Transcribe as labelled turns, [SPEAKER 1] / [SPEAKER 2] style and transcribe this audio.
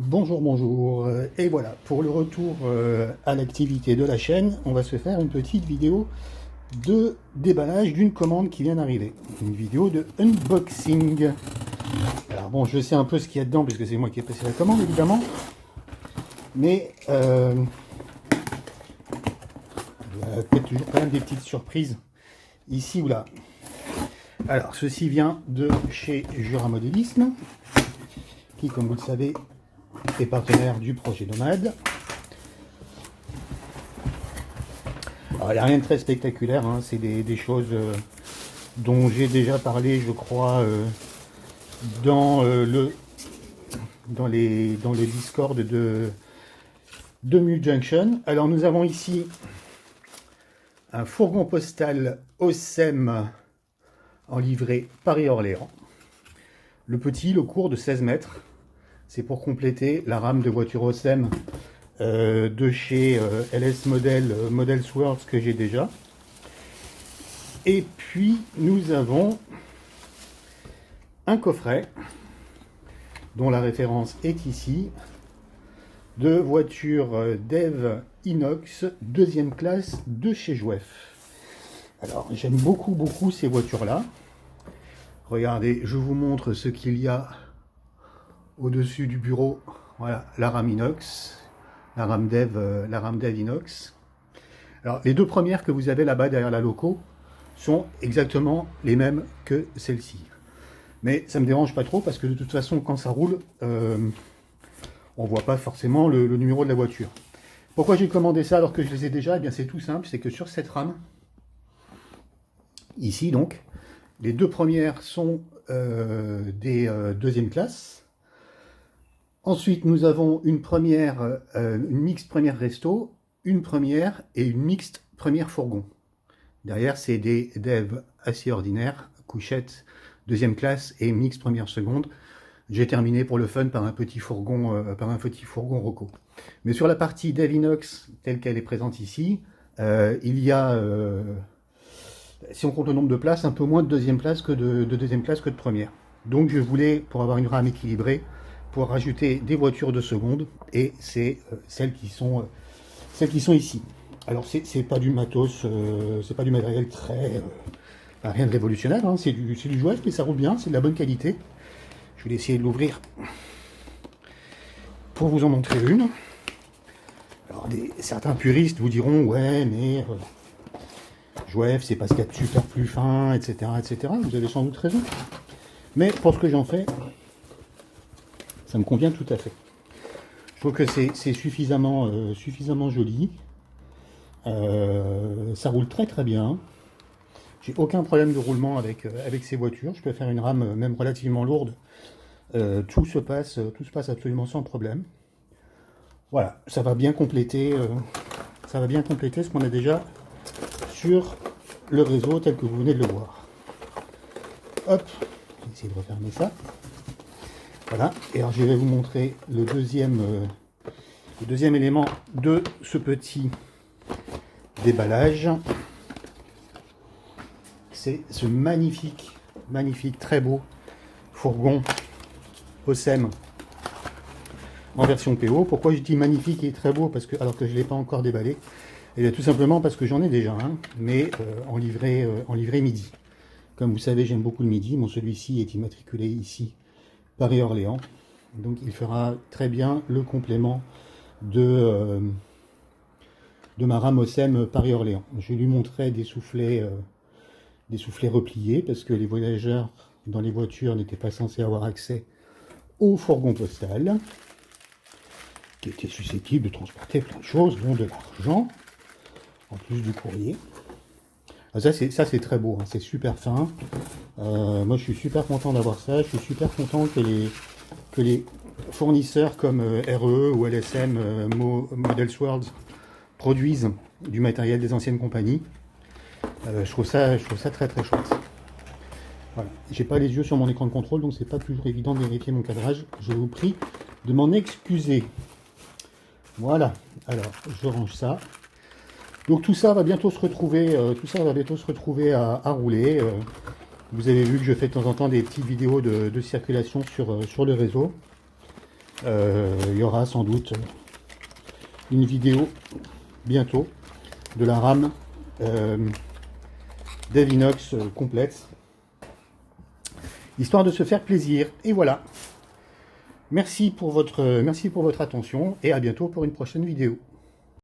[SPEAKER 1] Bonjour, bonjour, et voilà, pour le retour à l'activité de la chaîne, on va se faire une petite vidéo de déballage d'une commande qui vient d'arriver. Une vidéo de unboxing. Alors bon, je sais un peu ce qu'il y a dedans, puisque c'est moi qui ai passé la commande, évidemment. Mais il y a peut-être toujours quand même des petites surprises, ici ou là. Alors, ceci vient de chez Jura Modélisme, qui, comme vous le savez, est partenaire du projet Nomade. Alors, il n'y a rien de très spectaculaire, hein, c'est des choses dont j'ai déjà parlé, je crois, dans le Discord de Mule Junction. Alors, nous avons ici un fourgon postal OSEM en livrée Paris-Orléans. Le petit, le court de 16 mètres. C'est pour compléter la rame de voiture OSEM de chez LS Model Worlds que j'ai déjà. Et puis nous avons un coffret dont la référence est ici, de voiture DEV Inox deuxième classe de chez Jouef. Alors j'aime beaucoup ces voitures là. Regardez, je vous montre ce qu'il y a au-dessus du bureau. Voilà, la rame inox, la rame Dev inox. Alors, les deux premières que vous avez là-bas derrière la loco sont exactement les mêmes que celle-ci. Mais ça me dérange pas trop parce que de toute façon, quand ça roule, on voit pas forcément le numéro de la voiture. Pourquoi j'ai commandé ça alors que je les ai déjà? Eh bien, c'est tout simple, c'est que sur cette rame, ici donc, les deux premières sont des deuxième classe. Ensuite, nous avons une mixte première resto, une première et une mixte première fourgon. Derrière, c'est des Dev assez ordinaires, couchettes, deuxième classe et mixte première seconde. J'ai terminé pour le fun par un petit fourgon Rocco. Mais sur la partie Dev Inox, telle qu'elle est présente ici, il y a, si on compte le nombre de places, un peu moins de deuxième classe que de deuxième classe que de première. Donc je voulais, pour avoir une rame équilibrée, pour rajouter des voitures de seconde, et c'est celles qui sont ici. Alors c'est pas du matos, c'est pas du matériel très rien de révolutionnaire, hein, c'est du jouet, mais ça roule bien, c'est de la bonne qualité. Je vais essayer de l'ouvrir pour vous en montrer une. Alors certains puristes vous diront ouais mais Jouef c'est pas ce qu'il y a de super plus fin, etc., etc. Vous avez sans doute raison. Mais pour ce que j'en fais, ça me convient tout à fait. Je trouve que c'est suffisamment joli. Ça roule très bien. J'ai aucun problème de roulement avec ces voitures. Je peux faire une rame même relativement lourde. Tout se passe absolument sans problème. Voilà, ça va bien compléter ce qu'on a déjà sur le réseau tel que vous venez de le voir. Hop, je vais essayer de refermer ça. Voilà, et alors je vais vous montrer le deuxième élément de ce petit déballage. C'est ce magnifique, très beau fourgon OSEM en version PO. Pourquoi je dis magnifique et très beau alors que je ne l'ai pas encore déballé? Et bien tout simplement parce que j'en ai déjà un, mais en livrée midi. Comme vous savez, j'aime beaucoup le midi. Mon celui-ci est immatriculé ici Paris-Orléans. Donc il fera très bien le complément de ma rame OSEM Paris-Orléans. Je lui montrerai des soufflets repliés parce que les voyageurs dans les voitures n'étaient pas censés avoir accès au fourgon postal qui était susceptible de transporter plein de choses, dont de l'argent, en plus du courrier. Ça c'est très beau, hein, c'est super fin. Moi je suis super content d'avoir ça, je suis super content que les fournisseurs comme RE ou LSM Model Worlds produisent du matériel des anciennes compagnies. Je trouve ça très chouette. Voilà. J'ai pas les yeux sur mon écran de contrôle, donc c'est pas toujours évident de vérifier mon cadrage. Je vous prie de m'en excuser. Voilà. Alors, je range ça. Donc tout ça va bientôt se retrouver, à rouler. Vous avez vu que je fais de temps en temps des petites vidéos de circulation sur le réseau. Il y aura sans doute une vidéo bientôt de la rame Davinox complète, histoire de se faire plaisir. Et voilà. Merci pour votre attention et à bientôt pour une prochaine vidéo.